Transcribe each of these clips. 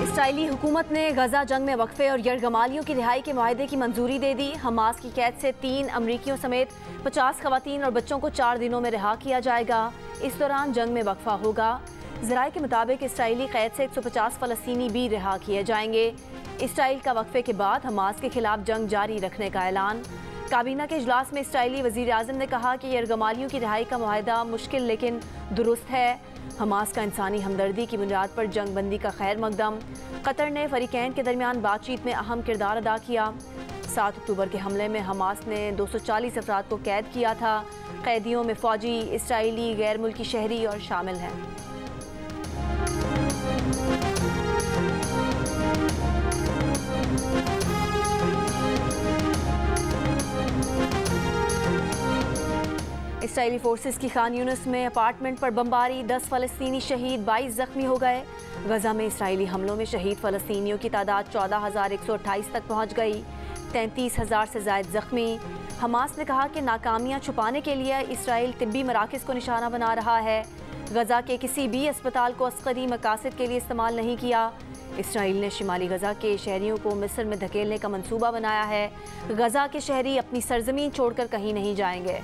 Israeli हुकूमत ने गजा जंग में वक्फे और यरगमालियों की रिहाई के मुआहदे की मंजूरी दे दी। हमास की कैद से 3 अमरीकियों समेत 50 खवातीन और बच्चों को 4 दिनों में रिहा किया जाएगा। इस दौरान जंग में वक्फा होगा। ज़राए के मुताबिक इसराइली कैद से 150 फ़लस्तीनी भी रिहा किए जाएंगे। इसराइल का वक्फे के बाद हमास के खिलाफ जंग जारी रखने का ऐलान। काबीना के इजलास में इसराइली वज़ीर आज़म ने कहा कि यरगमालियों की रिहाई का मुआहदा मुश्किल लेकिन दुरुस्त है। हमास का इंसानी हमदर्दी की बुनियाद पर जंग बंदी का खैर मकदम। कतर ने फरीकैन के दरमियान बातचीत में अहम किरदार अदा किया। 7 अक्टूबर के हमले में हमास ने 240 अफराद को कैद किया था। कैदियों में फ़ौजी, इसराइली, गैर मुल्की शहरी और शामिल हैं। इसराइली फोर्सेस की खान यूनिस में अपार्टमेंट पर बमबारी, 10 फ़लस्तीनी शहीद, 22 जख्मी हो गए। गजा में इसराइली हमलों में शहीद फ़लस्तीनियों की तादाद 14,128 तक पहुँच गई। 33,000 से ज़ायद जख्मी। हमास ने कहा कि नाकामियाँ छुपाने के लिए इसराइल तिब्बी मराकज़ को निशाना बना रहा है। गजा के किसी भी अस्पताल को अस्करी मकासद के लिए इस्तेमाल नहीं किया। इसराइल ने शिमाली गजा के शहरियों को मिस्र में धकेलने का मंसूबा बनाया है। गजा के शहरी अपनी सरजमीन छोड़कर कहीं नहीं जाएंगे।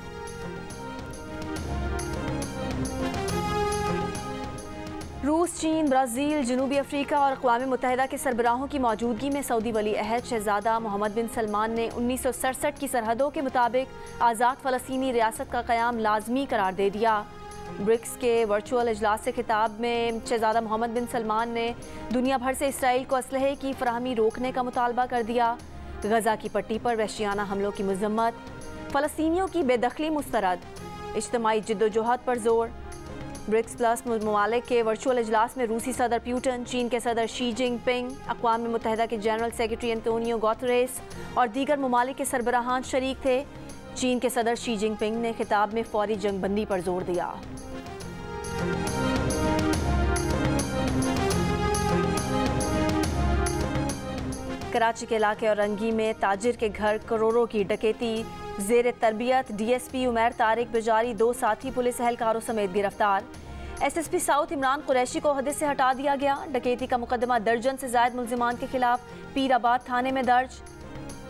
रूस, चीन, ब्राज़ील, जनूबी अफ्रीका और अक़वाम मुत्तहिदा के सरबराहों की मौजूदगी में सऊदी वली अहद शहज़ादा मोहम्मद बिन सलमान ने 1967 की सरहदों के मुताबिक आज़ाद फ़लस्तीनी रियासत का क़याम लाजमी करार दे दिया। ब्रिक्स के वर्चुअल इजलास से खिताब में शहज़ादा मोहम्मद बिन सलमान ने दुनिया भर से इसराइल को असलहे की फराहमी रोकने का मुतालबा कर दिया। गजा की पट्टी पर वहशियाना हमलों की मज़म्मत, फ़लस्तीनियों की बेदखली मुस्तरद, इज्तिमाई जिद्दोजहद पर जोर। ब्रिक्स प्लस ममालिक के वर्चुअल इजलास में रूसी सदर प्यूटन, चीन के सदर शी जिनपिंग, अक़वाम मुत्तहिदा के जनरल सेक्रेटरी एंटोनियो गुतेरेस और दीगर ममालिक के सरबराहान शरीक थे। चीन के सदर शी जिनपिंग ने खिताब में फौरी जंगबंदी पर जोर दिया। कराची के इलाके औरंगी में ताजिर के घर करोड़ों की डकैती, ज़ेर तरबियत DSP उमैर तारिक बेजारी 2 साथी पुलिस एहलकारों समेत गिरफ्तार। SSP साउथ इमरान कुरैशी को ओहदे से हटा दिया गया। डकैती का मुकदमा दर्जन से ज़ायद मुल्जिमान के खिलाफ पीराबाद थाने में दर्ज।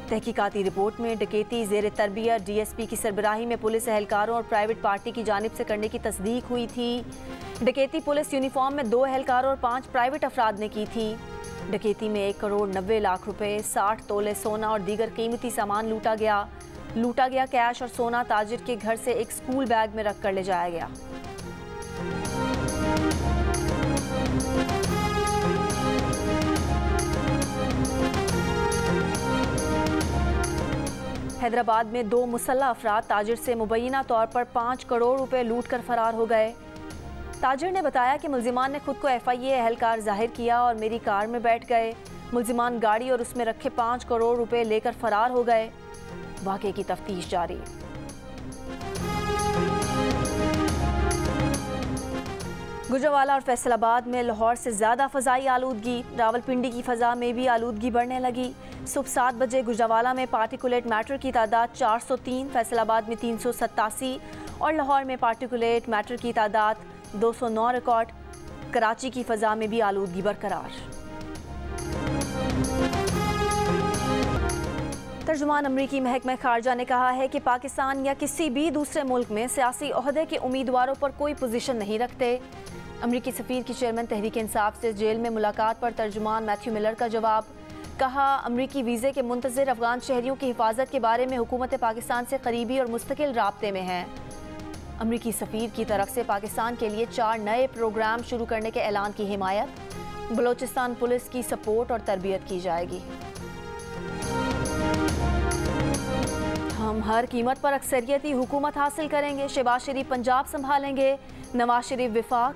तहकीकाती रिपोर्ट में डकैती ज़ेर तरबियत DSP की सरबराही में पुलिस एहलकारों और प्राइवेट पार्टी की जानिब से करने की तस्दीक हुई थी। डकैती पुलिस यूनिफॉर्म में 2 एहलकारों और 5 प्राइवेट अफराद ने की थी। डकैती में 1 करोड़ 90 लाख रुपए, 60 तोले सोना और दीगर कीमती सामान लूटा गया। कैश और सोना ताजिर के घर से एक स्कूल बैग में रख कर ले जाया गया। हैदराबाद में 2 मुसल्लह अफराद ताजिर से मुबैना तौर पर 5 करोड़ रुपए लूट कर फरार हो गए। ताजिर ने बताया कि मुल्जिमान ने खुद को FIA एहलकार जाहिर किया और मेरी कार में बैठ गए। मुल्जिमान गाड़ी और उसमें रखे 5 करोड़ रुपए लेकर फरार हो गए। वाक़े की तफ्तीश जारी। गुजरावाला और फैसलाबाद में लाहौर से ज़्यादा फ़ज़ाई आलूदगी। रावलपिंडी की फ़ज़ा में भी आलूदगी बढ़ने लगी। सुबह 7 बजे गुजरावाला में पार्टिकुलेट मैटर की तादाद 403, फैसलाबाद में 387 और लाहौर में पार्टिकुलेट मैटर की तादाद 209 रिकॉर्ड। कराची की फ़ज़ा में भी आलूदगी बरकरार। तर्जुमान अमरीकी महकमा खारजा ने कहा है कि पाकिस्तान या किसी भी दूसरे मुल्क में सियासी ओहदे के उम्मीदवारों पर कोई पोजीशन नहीं रखते। अमरीकी सफ़ीर की चेयरमैन तहरीक इंसाफ से जेल में मुलाकात पर तर्जुमान मैथ्यू मिलर का जवाब। कहा, अमरीकी वीज़े के मुंतज़िर अफगान शहरियों की हिफाजत के बारे में हुकूमत पाकिस्तान से करीबी और मुस्तकिल राब्ते में है। अमरीकी सफ़ीर की तरफ से पाकिस्तान के लिए 4 नए प्रोग्राम शुरू करने के ऐलान की हिमायत। बलोचिस्तान पुलिस की सपोर्ट और तरबियत की जाएगी। हम हर कीमत पर अक्सरियती हुकूमत हासिल करेंगे। शहबाज शरीफ पंजाब संभालेंगे, नवाज शरीफ विफाक।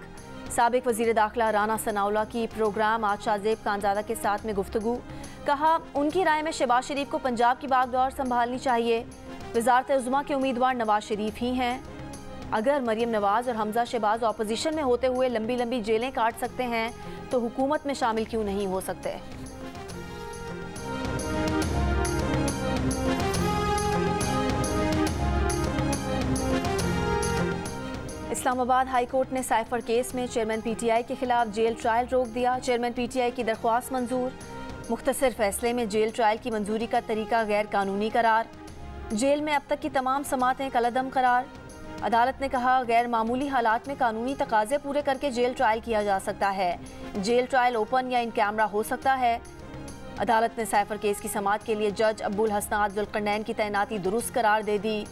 साबिक वज़ीर दाखिला राना सनाउल्लाह की प्रोग्राम आज शाहजेब खानज़ादा के साथ में गुफ्तगू। कहा, उनकी राय में शहबाज शरीफ को पंजाब की बागडोर संभालनी चाहिए। वज़ारत उज़्मा के उम्मीदवार नवाज शरीफ ही हैं। अगर मरीम नवाज और हमजा शहबाज अपोजिशन में होते हुए लंबी लंबी जेलें काट सकते हैं तो हुकूमत में शामिल क्यों नहीं हो सकते। इस्लामाबाद हाई कोर्ट ने साइफर केस में चेयरमैन पीटीआई के खिलाफ जेल ट्रायल रोक दिया। चेयरमैन पीटीआई की दरख्वास्त मंजूर। मुख्तसर फैसले में जेल ट्रायल की मंजूरी का तरीका गैर कानूनी करार। जेल में अब तक की तमाम समातें कलअदम करार। अदालत ने कहा गैर मामूली हालात में कानूनी तकाजे पूरे करके जेल ट्रायल किया जा सकता है। जेल ट्रायल ओपन या इन कैमरा हो सकता है। अदालत ने साइफर केस की समाअत के लिए जज अब्बुल हसनात जुल्करनैन की तैनाती दुरुस्त करार दे दी।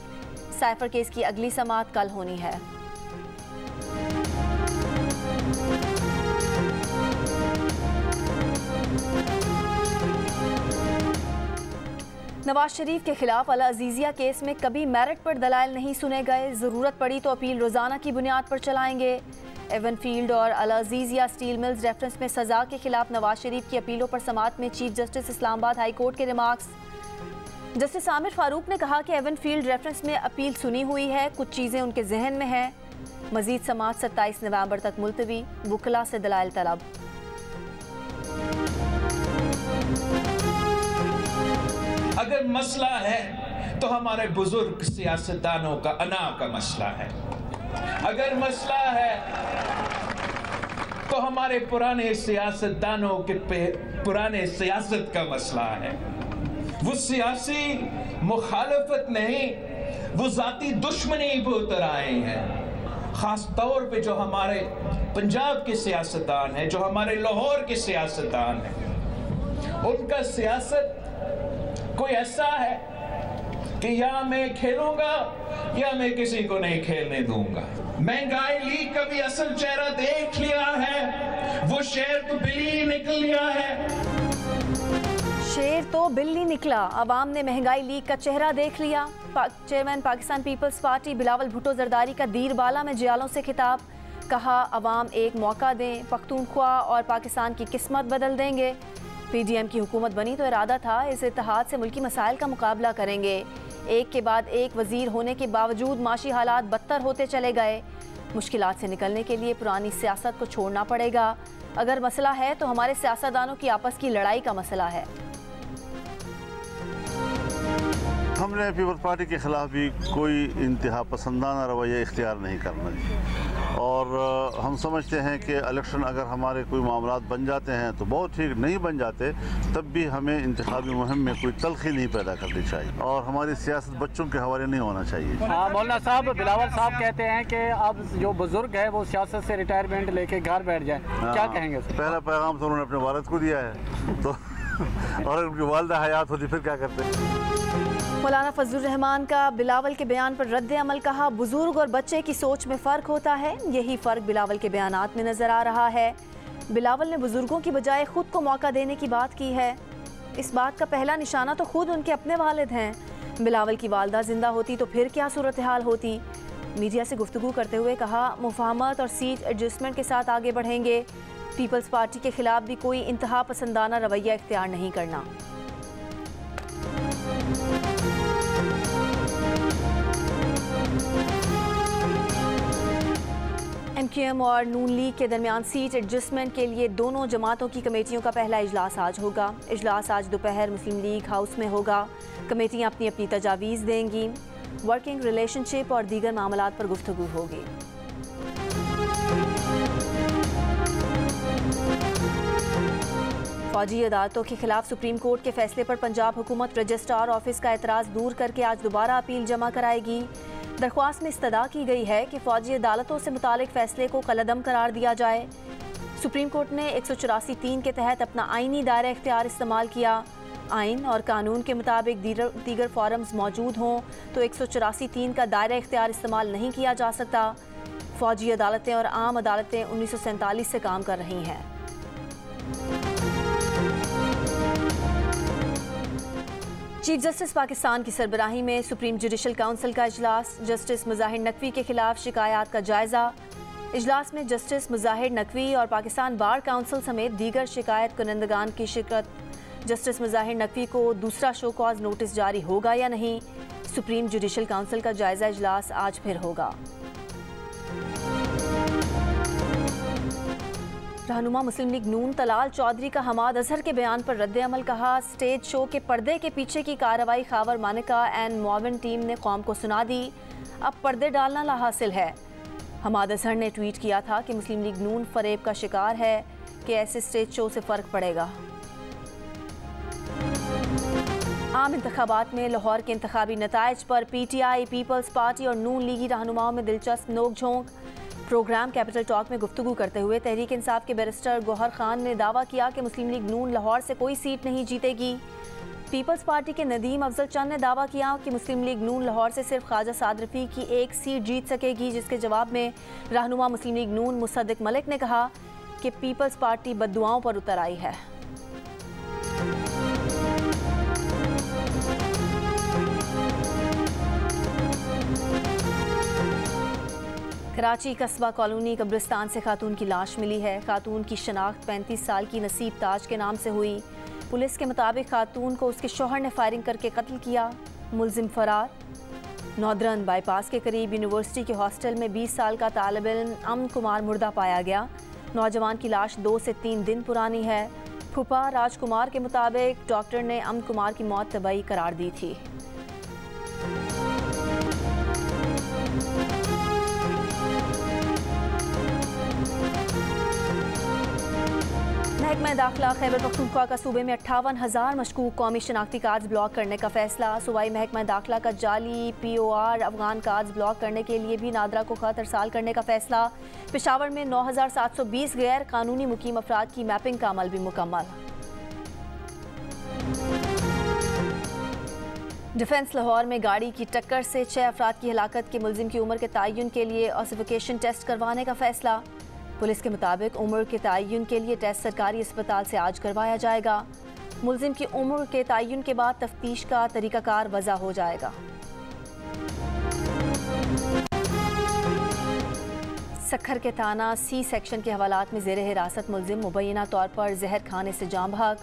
साइफर केस की अगली समाअत कल होनी है। नवाज शरीफ के खिलाफ अल अजीजिया केस में कभी मेरिट पर दलाइल नहीं सुने गए। ज़रूरत पड़ी तो अपील रोज़ाना की बुनियाद पर चलाएंगे। एवन फील्ड और अल अजीजिया स्टील मिल्स रेफरेंस में सज़ा के खिलाफ नवाज शरीफ की अपीलों पर समाअत में chief justice Islamabad high court के रिमार्क्स। जस्टिस आमिर फारूक ने कहा कि एवन फील्ड रेफरेंस में अपील सुनी हुई है, कुछ चीज़ें उनके जहन में हैं। मजीद समाअत 27 नवंबर तक मुलतवी। वुकला से दलाइल तलब। अगर मसला है तो हमारे बुजुर्ग सियासतदानों का अना का मसला है। अगर मसला है तो हमारे पुराने सियासतदानों के पुराने सियासत का मसला है। वो सियासी मुखालफत नहीं, वो जाती दुश्मनी पे उतर आए हैं। खास तौर पे जो हमारे पंजाब के सियासतदान हैं, जो हमारे लाहौर के सियासतदान हैं, उनका सियासत कोई ऐसा है कि या मैं खेलूंगा या मैं किसी को नहीं खेलने दूंगा। महंगाई लीग का भी असल चेहरा देख लिया है। वो शेर तो बिल्ली निकल लिया है। शेर तो बिल्ली निकला। अवाम ने महंगाई लीग का चेहरा देख लिया। चेयरमैन पाकिस्तान पीपल्स पार्टी बिलावल भुट्टो जरदारी का दीरबाला में जियालों से खिताब। कहा अवाम एक मौका दें, पख्तूनख्वा और पाकिस्तान की किस्मत बदल देंगे। पीडीएम की हुकूमत बनी तो इरादा था इस इत्तेहाद से मुल्की मसाइल का मुकाबला करेंगे। एक के बाद एक वजीर होने के बावजूद माशी हालात बदतर होते चले गए। मुश्किलात से निकलने के लिए पुरानी सियासत को छोड़ना पड़ेगा। अगर मसला है तो हमारे सियासतदानों की आपस की लड़ाई का मसला है। हमने पीपल्स पार्टी के खिलाफ भी कोई इंतहा पसंदाना रवैया इख्तियार नहीं करना चाहिए। और हम समझते हैं कि इलेक्शन अगर हमारे कोई मामलात बन जाते हैं तो बहुत ठीक, नहीं बन जाते तब भी हमें इंतखाबी मुहिम में कोई तलखी नहीं पैदा करनी चाहिए और हमारी सियासत बच्चों के हवाले नहीं होना चाहिए। हाँ, मौलाना साहब, बिलावल साहब कहते हैं कि अब जो बुजुर्ग है वो सियासत से रिटायरमेंट लेके घर बैठ जाए, क्या कहेंगे? पहला पैगाम तो उन्होंने अपने वालिद को दिया है तो और उनकी वालिदा हयात होती फिर क्या करते। मौलाना फजलुर रहमान का बिलावल के बयान पर रद्द अमल। कहा बुजुर्ग और बच्चे की सोच में फ़र्क होता है। यही फ़र्क बिलावल के बयानात में नज़र आ रहा है। बिलावल ने बुजुर्गों की बजाय खुद को मौका देने की बात की है। इस बात का पहला निशाना तो खुद उनके अपने वालिद हैं। बिलावल की वालदा जिंदा होती तो फिर क्या सूरत हाल होती। मीडिया से गुफ्तगू करते हुए कहा मुफाहमत और सीट एडजस्टमेंट के साथ आगे बढ़ेंगे। पीपल्स पार्टी के खिलाफ भी कोई इंतहा पसंदाना रवैया इख्तियार नहीं करना। एमक्यूएम और नून लीग के दरमियान सीट एडजस्टमेंट के लिए दोनों जमातों की कमेटियों का पहला इजलास आज होगा। इजलास आज दोपहर मुस्लिम लीग हाउस में होगा। कमेटियां अपनी अपनी तजावीज़ देंगी। वर्किंग रिलेशनशिप और दीगर मामलात पर गुफ्तगू होगी। फौजी अदालतों के खिलाफ सुप्रीम कोर्ट के फैसले पर पंजाब हुकूमत रजिस्ट्रार ऑफिस का एतराज़ दूर करके आज दोबारा अपील जमा कराएगी। दरख्वास्त में इस्तदा की गई है कि फौजी अदालतों से मुतालिक फ़ैसले को कलअदम करार दिया जाए। सुप्रीम कोर्ट ने 184(3) के तहत अपना आइनी दायरा इख्तियार इस्तेमाल किया। आइन और कानून के मुताबिक दीगर फॉरम्स मौजूद हों तो 184(3) का दायरा इख्तियार इस्तेमाल नहीं किया जा सकता। फौजी अदालतें और आम अदालतें 1947 से काम कर रही हैं। चीफ जस्टिस पाकिस्तान की सरबराही में सुप्रीम जुडिशल काउंसिल का इजलास। जस्टिस मुजाहिर नकवी के खिलाफ शिकायत का जायजा। इजलास में जस्टिस मुजाहिर नकवी और पाकिस्तान बार काउंसिल समेत दीगर शिकायत कुनंदगान की शिरकत। जस्टिस मुजाहिर नकवी को दूसरा शो कॉज नोटिस जारी होगा या नहीं। सुप्रीम जुडिशल काउंसिल का जायजा इजलास आज फिर होगा। रहनुमा मुस्लिम लीग नून तलाल चौधरी का हमाद अजहर के बयान पर रद्द अमल। कहा स्टेज शो के पर्दे के पीछे की कार्रवाई खावर मानिका एंड मोविन टीम ने कौम को सुना दी। अब पर्दे डालना लाहासिल है। हमाद अजहर ने ट्वीट किया था कि मुस्लिम लीग नून फरेब का शिकार है कि ऐसे स्टेज शो से फ़र्क पड़ेगा। आम इंतखाबात में लाहौर के इंतखाबी नताइज पर PTI, पीपल्स पार्टी और नून लीगी रहनुमाओं में दिलचस्प नोक-झोंक। प्रोग्राम कैपिटल टॉक में गुफ्तगू करते हुए तहरीक इंसाफ के बैरिस्टर गौहर खान ने दावा किया कि मुस्लिम लीग नून लाहौर से कोई सीट नहीं जीतेगी। पीपल्स पार्टी के नदीम अफजल चंद ने दावा किया कि मुस्लिम लीग नून लाहौर से सिर्फ ख्वाजा साद रफ़ी की एक सीट जीत सकेगी, जिसके जवाब में रहनुमा मुस्लिम लीग नून मुसद्दिक मलिक ने कहा कि पीपल्स पार्टी बद्दुआओं पर उतर आई है। कराची कस्बा कॉलोनी कब्रिस्तान से खातून की लाश मिली है। खातून की शनाख्त 35 साल की नसीब ताज के नाम से हुई। पुलिस के मुताबिक खातून को उसके शौहर ने फायरिंग करके कत्ल किया। मुलजिम फरार। नौदरन बाईपास के करीब यूनिवर्सिटी के हॉस्टल में 20 साल का तालिब इल्म अमन कुमार मुर्दा पाया गया। नौजवान की लाश 2 से 3 दिन पुरानी है। फूफा राजकुमार के मुताबिक डॉक्टर ने अमन कुमार की मौत तबई करार दी थी। महकमा दाखिला खैबर पख्तूनख्वा का सूबे में 58,000 मशकूक कौमी शनाख्ती कार्ड ब्लॉक करने का फैसला। सूबाई महकमा दाखिला का जाली POR अफगान कार्ड ब्लॉक करने के लिए भी नादरा को खत अरसाल करने का फैसला। पेशावर में 9,720 गैर कानूनी मुकीम अफराद की मैपिंग का अमल भी मुकम्मल। डिफेंस लाहौर में गाड़ी की टक्कर से 6 अफराद की हलाकत के मुलजिम की उम्र के तयन के लिए ऑसिफिकेशन टेस्ट करवाने का फैसला। पुलिस के मुताबिक उम्र के तयन के लिए टेस्ट सरकारी अस्पताल से आज करवाया जाएगा। मुलजिम की उम्र के तयन के बाद तफ्तीश का तरीकाकार वज़ा हो जाएगा। सखर के थाना C सेक्शन के हवालात में ज़ेर हिरासत मुलजिम मुबैना तौर पर जहर खाने से जाँ बहक।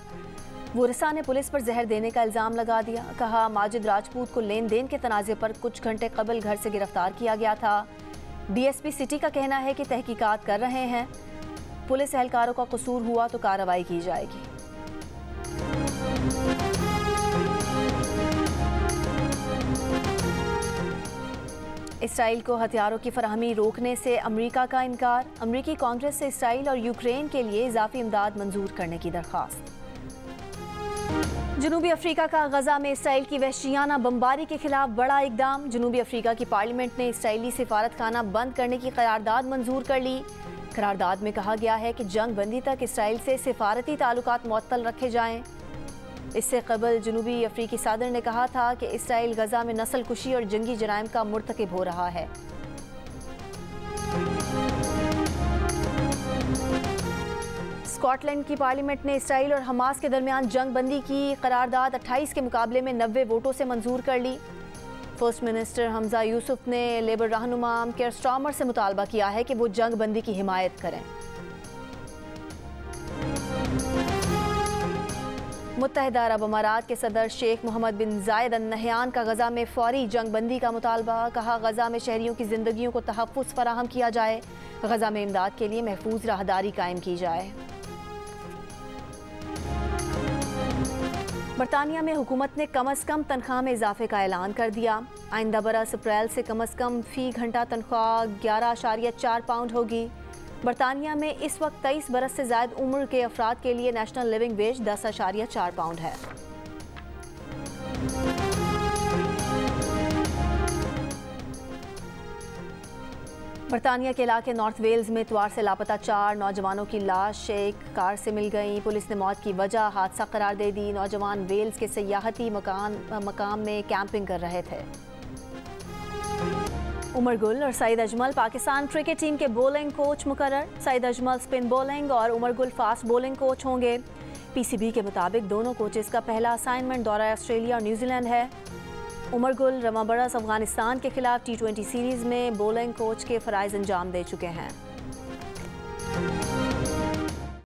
वुरसा ने पुलिस पर जहर देने का इल्ज़ाम लगा दिया। कहा माजिद राजपूत को लेन देन के तनाज़े पर कुछ घंटे कबल घर से गिरफ्तार किया गया था। DSP सिटी का कहना है कि तहकीकात कर रहे हैं। पुलिस एहलकारों का कसूर हुआ तो कार्रवाई की जाएगी। इसराइल को हथियारों की फराहमी रोकने से अमेरिका का इनकार। अमेरिकी कांग्रेस से इसराइल और यूक्रेन के लिए इजाफी इमदाद मंजूर करने की दरख्वास्त। जनूबी अफ्रीका का गजा में इसराइल की वहशियाना बमबारी के खिलाफ बड़ा इकदाम। जनूबी अफ्रीका की पार्लियामेंट ने इसराइली सिफारत खाना बंद करने की करारदाद मंजूर कर ली। करारदाद में कहा गया है कि जंग बंदी तक इसराइल से सिफारती ताल्लुकात मुअत्तल रखे जाएं। इससे कबल जनूबी अफ्रीकी सदर ने कहा था कि इसराइल गजा में नस्ल कुशी और जंगी जराइम का मुर्तकिब हो रहा है। स्कॉटलैंड की पार्लियामेंट ने इसराइल और हमास के दरमियान जंग बंदी की करारदाद 28 के मुकाबले में 90 वोटों से मंजूर कर ली। फर्स्ट मिनिस्टर हमजा यूसुफ ने लेबर रहनुमा केयर स्टार्मर से मुतालबा किया है कि वो जंग बंदी की हिमायत करें। मुत्तहिदा अरब अमारात के सदर शेख मोहम्मद बिन जायद अल नहयान का गजा में फौरी जंग बंदी का मुतालबा। कहा गजा में शहरियों की जिंदगियों को तहफ़्फ़ुज़ फराहम किया जाए। गजा में इमदाद के लिए महफूज राहदारी कायम की जाए। बरतानिया में हुकूमत ने कम अज़ कम तनख्वाह में इजाफे का ऐलान कर दिया। आइंदा बरस अप्रैल से कम अज़ कम फ़ी घंटा तनख्वाह 11.4 पाउंड होगी। बरतानिया में इस वक्त 23 बरस से ज़ायद उम्र के अफराद के लिए नेशनल लिविंग वेज 10.4 पाउंड है। बरतानिया के इलाके नॉर्थ वेल्स में इतवार से लापता 4 नौजवानों की लाश एक कार से मिल गई। पुलिस ने मौत की वजह हादसा करार दे दी। नौजवान वेल्स के सयाहती मकाम में कैंपिंग कर रहे थे। उमर गुल और सईद अजमल पाकिस्तान क्रिकेट टीम के बॉलिंग कोच मुकर्रर। सईद अजमल स्पिन बॉलिंग और Umar Gul fast bowling coach होंगे। PCB के मुताबिक दोनों कोचेस का पहला असाइनमेंट दौरा ऑस्ट्रेलिया और न्यूजीलैंड है। उमर गुल रवा बरस अफगानिस्तान के खिलाफ T20 सीरीज़ में बॉलिंग कोच के फ़राइज़ अंजाम दे चुके हैं।